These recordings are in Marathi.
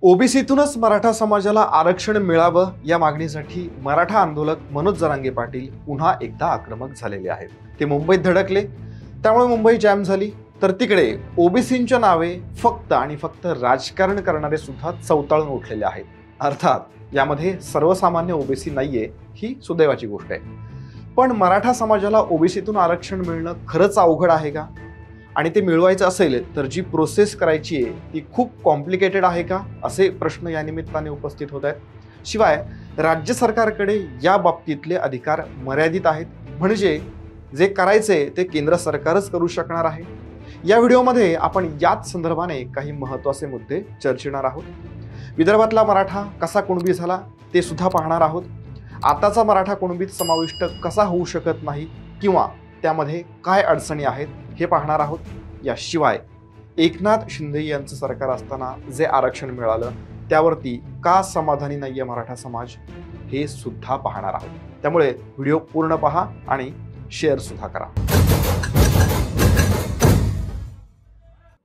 ओबीसीतूनच मराठा समाजाला आरक्षण मिळावं या मागणीसाठी मराठा आंदोलक मनोज जरांगे पाटील पुन्हा एकदा आक्रमक झालेले आहेत। ते मुंबईत धडकले, त्यामुळे मुंबई जॅम झाली। तर तिकडे ओबीसींच्या नावे फक्त आणि फक्त राजकारण करणारे सुद्धा चवताळून उठलेले आहेत। अर्थात यामध्ये सर्वसामान्य ओबीसी नाहीये ही सुदैवाची गोष्ट आहे। पण मराठा समाजाला ओबीसीतून आरक्षण मिळणं खरंच अवघड आहे का? आणि ते मिळवायचं असेल तर जी प्रोसेस करायची आहे ती खूप कॉम्प्लिकेटेड आहे का, असे प्रश्न या निमित्ताने उपस्थित होत आहेत। शिवाय राज्य सरकारकडे या बाबतीतले अधिकार मर्यादित आहेत, म्हणजे जे करायचे ते केंद्र सरकारच करू शकणार आहे। या व्हिडिओमध्ये आपण याच संदर्भाने काही महत्त्वाचे मुद्दे चर्चिणार आहोत। विदर्भातला मराठा कसा कुणबी झाला ते सुद्धा पाहणार आहोत। आताचा मराठा कुणबीत समाविष्ट कसा होऊ शकत नाही किंवा त्यामध्ये काय अडचणी आहेत हे पाहणार आहोत। याशिवाय एकनाथ शिंदे यांचं सरकार असताना जे आरक्षण मिळालं त्यावरती का समाधानी नाहीये मराठा समाज हे सुद्धा पाहणार आहोत। त्यामुळे व्हिडिओ पूर्ण पहा आणि शेअर सुद्धा करा।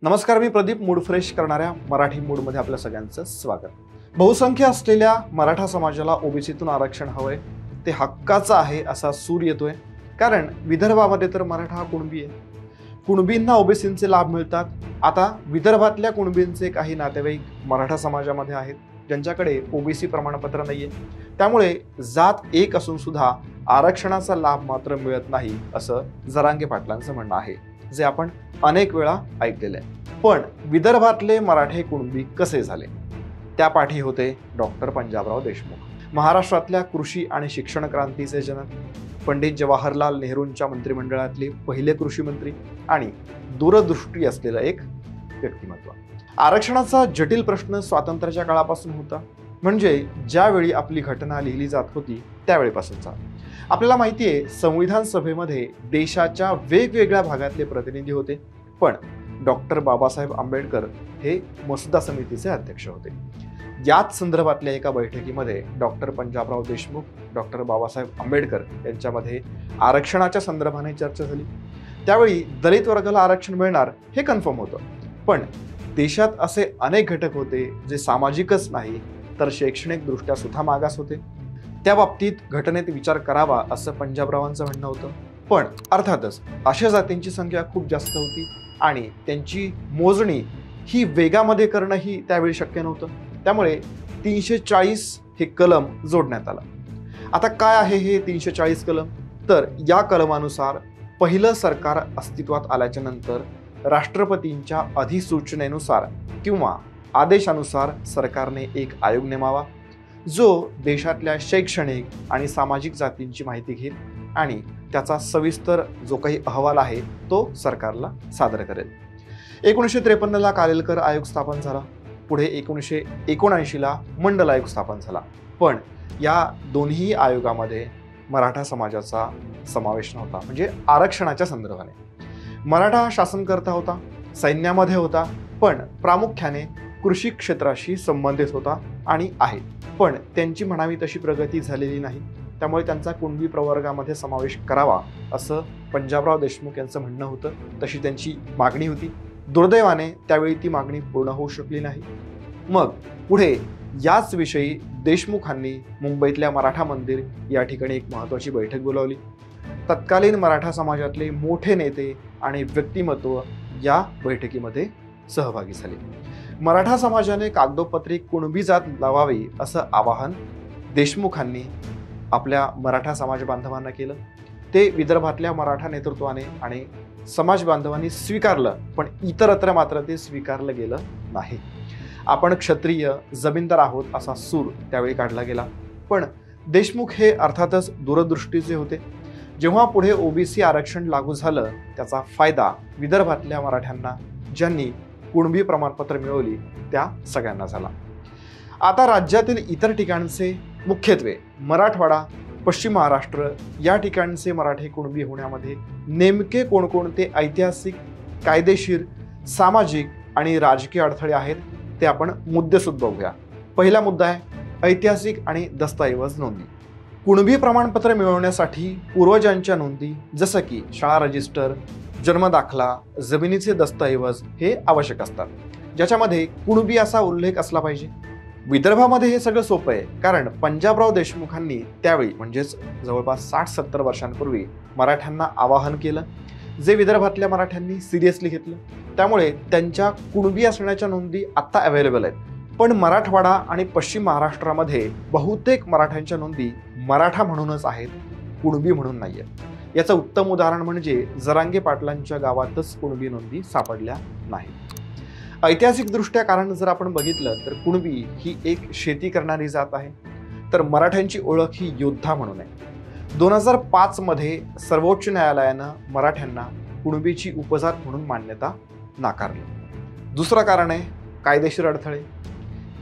नमस्कार, मी प्रदीप। मूड फ्रेश करणाऱ्या मराठी मूडमध्ये आपल्या सगळ्यांचं स्वागत। बहुसंख्य असलेल्या मराठा समाजाला ओबीसीतून आरक्षण हवंय, ते हक्काचं आहे असा सूर येतोय। कारण विदर्भामध्ये तर मराठा कुणबी आहे, कुणबींना ओबीसींचे लाभ मिळतात। आता विदर्भातल्या कुणबींचे काही नातेवाईक मराठा समाजामध्ये आहेत ज्यांच्याकडे ओबीसी प्रमाणपत्र नाहीये, त्यामुळे जात एक असून सुद्धा आरक्षणाचा लाभ मात्र मिळत नाही असं जरांगे पाटलांचं म्हणणं आहे, जे आपण अनेक वेळा ऐकलेलं आहे। पण विदर्भातले मराठे कुणबी कसे झाले त्या पाठी होते डॉक्टर पंजाबराव देशमुख, महाराष्ट्रातल्या कृषी आणि शिक्षण क्रांतीचे जनक, पंडित जवाहरलाल नेहरूंच्या मंत्रिमंडळातले पहिले कृषी मंत्री आणि दूरदृष्टी असलेलं एक व्यक्तिमत्व। आरक्षणाचा जटिल प्रश्न स्वातंत्र्याच्या काळापासून होता, म्हणजे ज्यावेळी आपली घटना लिहिली जात होती त्यावेळेपासूनचा। आपल्याला माहिती आहे संविधान सभेमध्ये देशाच्या वेगवेगळ्या भागातले प्रतिनिधी होते, पण डॉक्टर बाबासाहेब आंबेडकर हे मसुदा समितीचे अध्यक्ष होते। याच संदर्भातल्या एका बैठकीमध्ये डॉक्टर पंजाबराव देशमुख, डॉक्टर बाबासाहेब आंबेडकर यांच्यामध्ये आरक्षणाच्या संदर्भाने चर्चा झाली। त्यावेळी दलित वर्गाला आरक्षण मिळणार हे कन्फर्म होतं, पण देशात असे अनेक घटक होते जे सामाजिकच नाही तर शैक्षणिक दृष्ट्या सुद्धा मागास होते। त्या बाबतीत घटनेत विचार करावा असं पंजाबरावांचं म्हणणं होतं। पण अर्थातच अशा जातींची संख्या खूप जास्त होती आणि त्यांची मोजणी ही वेगामध्ये करणंही त्यावेळी शक्य नव्हतं, त्यामुळे 340 हे कलम जोडण्यात आलं। आता काय आहे हे 340 कलम? तर या कलमानुसार पहिलं सरकार अस्तित्वात आल्याच्या नंतर राष्ट्रपतींच्या अधिसूचनेनुसार किंवा आदेशानुसार सरकारने एक आयोग नेमावा, जो देशातल्या शैक्षणिक आणि सामाजिक जातींची माहिती घेईल आणि त्याचा सविस्तर जो काही अहवाल आहे तो सरकारला सादर करेल। 1953ला कालेलकर आयोग स्थापन झाला, पुढे 1979ला मंडल आयोग स्थापन झाला। पण या दोन्ही आयोगामध्ये मराठा समाजाचा समावेश नव्हता, म्हणजे आरक्षणाच्या संदर्भाने। मराठा शासनकर्ता होता, सैन्यामध्ये होता, पण प्रामुख्याने कृषी क्षेत्राशी संबंधित होता आणि आहे, पण त्यांची म्हणावी तशी प्रगती झालेली नाही, त्यामुळे त्यांचा कुणबी प्रवर्गामध्ये समावेश करावा असं पंजाबराव देशमुख यांचं म्हणणं होतं, तशी त्यांची मागणी होती। दुर्दैवाने त्यावेळी ती मागणी पूर्ण होऊ शकली नाही। मग पुढे याच विषयी देशमुखांनी मुंबईतल्या मराठा मंदिर या ठिकाणी एक महत्त्वाची बैठक बोलावली। तत्कालीन मराठा समाजातले मोठे नेते आणि व्यक्तिमत्व या बैठकीमध्ये सहभागी झाले। मराठा समाजाने कागदोपत्री कुणबी जात लावावी असं आवाहन देशमुखांनी आपल्या मराठा समाज बांधवांना केलं। ते विदर्भातल्या मराठा नेतृत्वाने आणि समाज बांधवांनी स्वीकारलं, पण इतरत्र मात्र ते स्वीकारलं गेलं नाही। आपण क्षत्रिय जमीनदार आहोत असा सूर त्यावेळी काढला गेला, पण देशमुख हे अर्थातच दूरदृष्टीचे होते। जेव्हा पुढे ओबीसी आरक्षण लागू झालं त्याचा फायदा विदर्भातल्या मराठ्यांना, ज्यांनी कुणबी प्रमाणपत्र मिळवली त्या सगळ्यांना झाला। आता राज्यातील इतर ठिकाणचे, मुख्यत्वे मराठवाडा, पश्चिम महाराष्ट्र या ठिकाणचे मराठे कुणबी होण्यामध्ये नेमके कोणकोणते ऐतिहासिक, कायदेशीर, सामाजिक आणि राजकीय अडथळे आहेत ते आपण मुद्देसूद बघूया। पहिला मुद्दा आहे ऐतिहासिक आणि दस्तऐवज नोंदी। कुणबी प्रमाणपत्र मिळवण्यासाठी पूर्वजांच्या नोंदी जसं की शाळा रजिस्टर, जन्म दाखला, जमिनीचे दस्तऐवज हे आवश्यक असतात। ज्याच्यामध्ये कुणबी असा उल्लेख असला पाहिजे। विदर्भामध्ये हे सगळं सोपं आहे, कारण पंजाबराव देशमुखांनी त्यावेळी म्हणजेच जवळपास 60-70 वर्षांपूर्वी मराठ्यांना आवाहन केलं, जे विदर्भातल्या मराठ्यांनी सिरियसली घेतलं। त्यामुळे त्यांच्या कुणबी असण्याच्या नोंदी आता अवेलेबल आहेत। पण मराठवाडा आणि पश्चिम महाराष्ट्रामध्ये बहुतेक मराठ्यांच्या नोंदी मराठा म्हणूनच आहेत, कुणबी म्हणून नाही आहेत। याचं उत्तम उदाहरण म्हणजे जरांगे पाटलांच्या गावातच कुणबी नोंदी सापडल्या नाहीत। ऐतिहासिकदृष्ट्या कारण जर आपण बघितलं तर कुणबी ही एक शेती करणारी जात आहे, तर मराठ्यांची ओळख ही योद्धा म्हणून आहे। 2005 मध्ये सर्वोच्च न्यायालयानं मराठ्यांना कुणबीची उपजात म्हणून मान्यता नाकारली। दुसरं कारण आहे कायदेशीर अडथळे।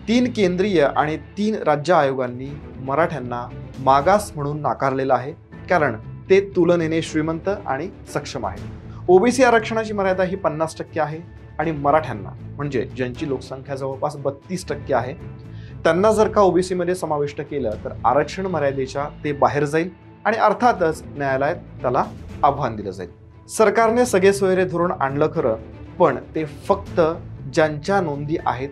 3 केंद्रीय आणि 3 राज्य आयोगांनी मराठ्यांना मागास म्हणून नाकारलेलं आहे, कारण ते तुलनेने श्रीमंत आणि सक्षम आहेत। ओबीसी आरक्षणाची मर्यादा ही 50% आहे आणि मराठ्यांना म्हणजे ज्यांची लोकसंख्या जवळपास 32% आहे त्यांना जर का ओबीसी मध्ये समाविष्ट केलं तर आरक्षण मर्यादेच्या ते बाहेर जाईल आणि अर्थातच न्यायालयात त्याला आव्हान दिलं जाईल। सरकारने सगळे सोयरे धोरण आणलं खरं, पण ते फक्त ज्यांच्या नोंदी आहेत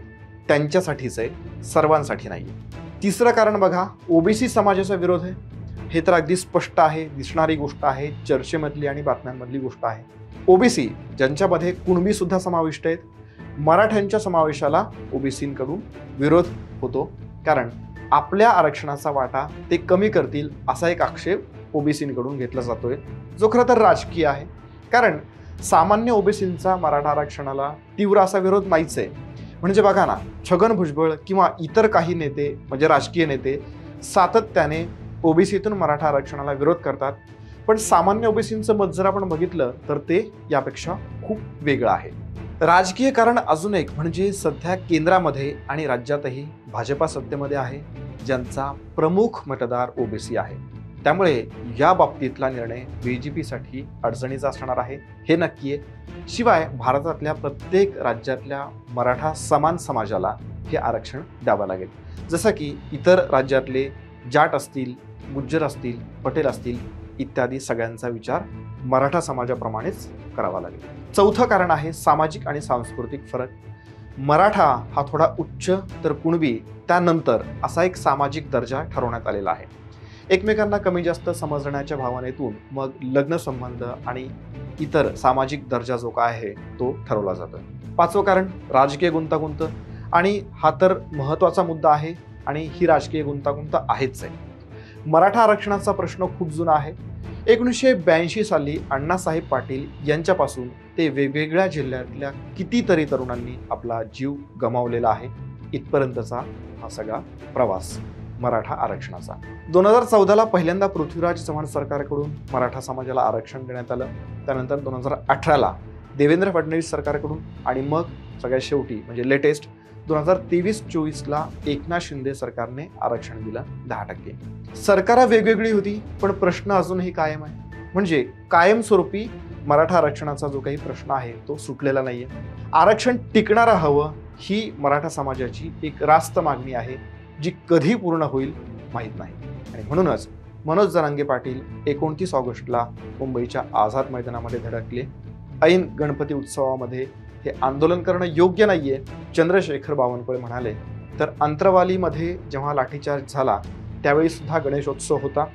त्यांच्यासाठीच आहे, सर्वांसाठी नाही। तिसरं कारण बघा, ओबीसी समाजाचा विरोध आहे। हे तर अगदी स्पष्ट आहे, दिसणारी गोष्ट आहे, चर्चेमधली आणि बातम्यांमधली गोष्ट आहे। ओबीसी ज्यांच्यामध्ये कुणबी सुद्धा समाविष्ट आहेत, मराठ्यांच्या समावेशाला ओबीसींकडून विरोध होतो, कारण आपल्या आरक्षणाचा वाटा ते कमी करतील असा एक आक्षेप ओबीसींकडून घेतला जातोय, जो खरं तर राजकीय आहे। कारण सामान्य ओबीसींचा मराठा आरक्षणाला तीव्र असा विरोध नाहीच आहे। म्हणजे बघा ना, छगन भुजबळ किंवा इतर काही नेते म्हणजे राजकीय नेते सातत्याने ओबीसीतून मराठा आरक्षणाला विरोध करतात, पण सामान्य ओबीसींचं मत जर आपण बघितलं तर ते यापेक्षा खूप वेगळं आहे। राजकीय कारण अजून एक म्हणजे सध्या केंद्रामध्ये आणि राज्यातही भाजपा सत्तेमध्ये आहे, ज्यांचा प्रमुख मतदार ओबीसी आहे। त्यामुळे या बाबतीतला निर्णय बीजेपीसाठी अडचणीचा असणार आहे, हे नक्की आहे। शिवाय भारतातल्या प्रत्येक राज्यातल्या मराठा समान समाजाला हे आरक्षण द्यावं लागेल, जसं की इतर राज्यातले जाट असतील, गुज्जर असतील, पटेल असतील इत्यादी सगळ्यांचा विचार मराठा समाजाप्रमाणेच करावा लागेल। चौथं कारण आहे सामाजिक आणि सांस्कृतिक फरक। मराठा हा थोडा उच्च तर कुणबी त्यानंतर असा एक सामाजिक दर्जा ठरवण्यात आलेला आहे। एकमेकांना कमी जास्त समजण्याच्या भावनेतून मग लग्न संबंध आणि इतर सामाजिक दर्जा जो काय आहे तो ठरवला जातो। 5वं कारण राजकीय गुंतागुंत, आणि हा तर महत्त्वाचा मुद्दा आहे आणि ही राजकीय गुंतागुंत आहेच आहे। मराठा आरक्षणाचा प्रश्न खूप जुना आहे। 1982 साली अण्णासाहेब पाटील यांच्यापासून ते वेगवेगळ्या जिल्ह्यातल्या कितीतरी तरुणांनी आपला जीव गमावलेला आहे। इथपर्यंतचा हा सगळा प्रवास मराठा आरक्षणाचा। 2014ला पहिल्यांदा पृथ्वीराज चव्हाण सरकारकडून मराठा समाजाला आरक्षण देण्यात आलं। त्यानंतर 2018ला देवेंद्र फडणवीस सरकारकडून आणि मग सगळ्यात शेवटी म्हणजे लेटेस्ट 2023-24ला एकनाथ शिंदे सरकारने आरक्षण दिलं 10%। सरकार वेगवेगळी होती, पण प्रश्न अजूनही कायम आहे। म्हणजे कायमस्वरूपी मराठा आरक्षणाचा जो काही प्रश्न आहे तो सुटलेला नाहीये। आरक्षण टिकणारं हवं ही मराठा समाजाची एक रास्त मागणी आहे, जी कधी पूर्ण होईल माहीत नाही। आणि म्हणूनच मनोज जरांगे पाटील 29 ऑगस्टला मुंबईच्या आझाद मैदानामध्ये धडकले। ऐन गणपती उत्सवामध्ये हे आंदोलन करणं योग्य नाहीये, चंद्रशेखर बावनकुळे म्हणाले। तर अंतरवालीमध्ये जेव्हा लाठीचार्ज झाला त्यावेळी सुद्धा गणेशोत्सव होता,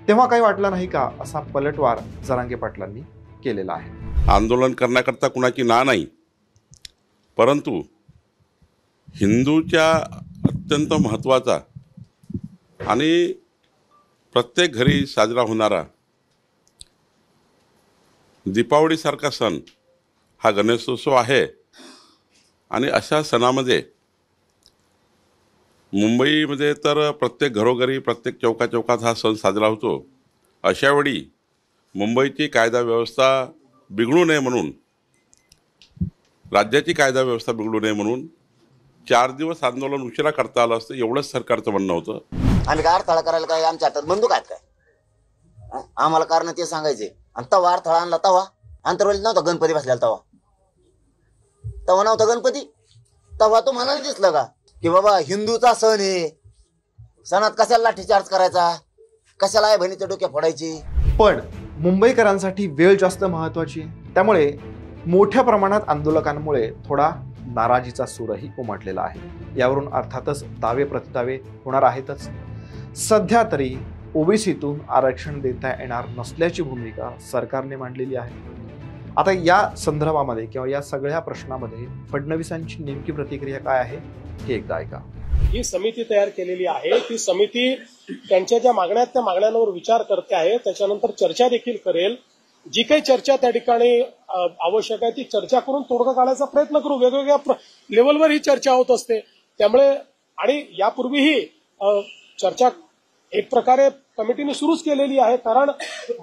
तेव्हा काही वाटलं नाही का, असा पलटवार जरांगे पाटलांनी केलेला आहे। आंदोलन करण्याकरता कुणाची ना नाही, परंतु हिंदूच्या अत्यंत महत्त्वाचा आणि प्रत्येक घरी साजरा होणारा दीपावलीसारखा सण हा गणेशोत्सव आहे। आणि अशा सणामध्ये मुंबईमध्ये तर प्रत्येक घरोघरी प्रत्येक चौकाचौकात हा सण साजरा होतो। अशावेळी मुंबईची कायदा व्यवस्था बिघडू नये म्हणून, राज्याची कायदा व्यवस्था बिघडू नये म्हणून 4 दिवस आंदोलन उशिरा करता आलं असतं, एवढंच सरकारचं म्हणणं होतं। आम्ही काय अडथळा करायला काय आमच्या हातात बंदूक आहेत काय? आम्हाला कारण ते सांगायचे। आणि तवा अडथळा आणला तवा अंतरवलीत नव्हता गणपती बसलेला, तवा नव्हता गणपती, तवा तो म्हणायला दिसलं का की बाबा हिंदूचा सण आहे, सणात कशाला लाठीचार्ज करायचा, कशाला आहे बहिणीच्या डोक्या फोडायची। पण मुंबईकरांसाठी वेळ जास्त महत्त्वाची आहे, त्यामुळे मोठ्या प्रमाणात आंदोलकांमुळे थोडा नाराजीचा सूरही उमटलेला आहे। यावरून अर्थातच दावे प्रतिदावे होणार आहेतच। सध्या तरी ओबीसीतून आरक्षण देता येणार नसल्याची भूमिका सरकारने मांडलेली आहे। आता या संदर्भामध्ये किंवा या सगळ्या प्रश्नामध्ये फडणवीसांची नेमकी प्रतिक्रिया काय आहे हे एकदा ऐका। ही समिती तयार केलेली आहे, ती समिती त्यांच्या ज्या मागण्या आहेत त्या मागण्यांवर विचार करते आहे, त्याच्यानंतर चर्चा देखील करेल। जी काही चर्चा त्या ठिकाणी आवश्यक आहे ती चर्चा करून तोडगा काढायचा प्रयत्न करू। वेगवेगळ्या लेवलवर ही चर्चा होत असते, त्यामुळे आणि यापूर्वीही चर्चा एक प्रकारे कमिटीने सुरूच केलेली आहे, कारण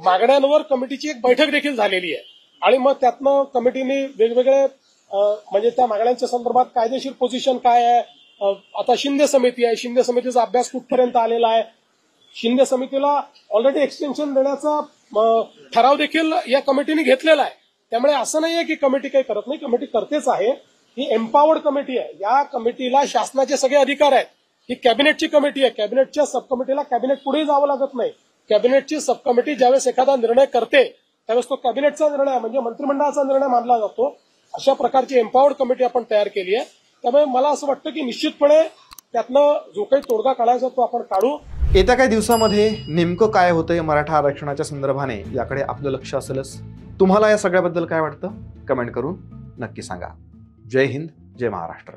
मागण्यांवर कमिटीची एक बैठक देखील झालेली आहे आणि मग त्यातनं कमिटीने वेगवेगळे म्हणजे त्या मागण्यांच्या संदर्भात कायदेशीर पोझिशन काय आहे, आता शिंदे समिती आहे, शिंदे समितीचा अभ्यास कुठपर्यंत आलेला आहे, शिंदे समितीला ऑलरेडी एक्सटेन्शन देण्याचा ठराव देखील या कमिटीने घेतलेला आहे। त्यामुळे असं नाहीये की कमिटी काही करत नाही, कमिटी करतेच आहे। ही एम्पावर्ड कमिटी आहे, या कमिटीला शासनाचे सगळे अधिकार आहेत। ही कॅबिनेटची कमिटी आहे, कॅबिनेटच्या सब कमिटीला कॅबिनेट पुढे जावं लागत नाही। कॅबिनेटची सब कमिटी ज्यावेळेस एखादा निर्णय करते त्यावेळेस तो कॅबिनेटचा निर्णय म्हणजे मंत्रिमंडळाचा निर्णय मानला जातो। अशा प्रकारची एम्पावर्ड कमिटी आपण तयार केली आहे, त्यामुळे मला असं वाटतं की निश्चितपणे त्यातनं जो काही तोडगा काढायचा तो आपण काढू। येत्या काही दिवसामध्ये नेमकं काय होतंय मराठा आरक्षणाच्या संदर्भाने याकडे आपलं लक्ष असेलच। तुम्हाला या सगळ्याबद्दल काय वाटतं कमेंट करून नक्की सांगा। जय हिंद, जय महाराष्ट्र।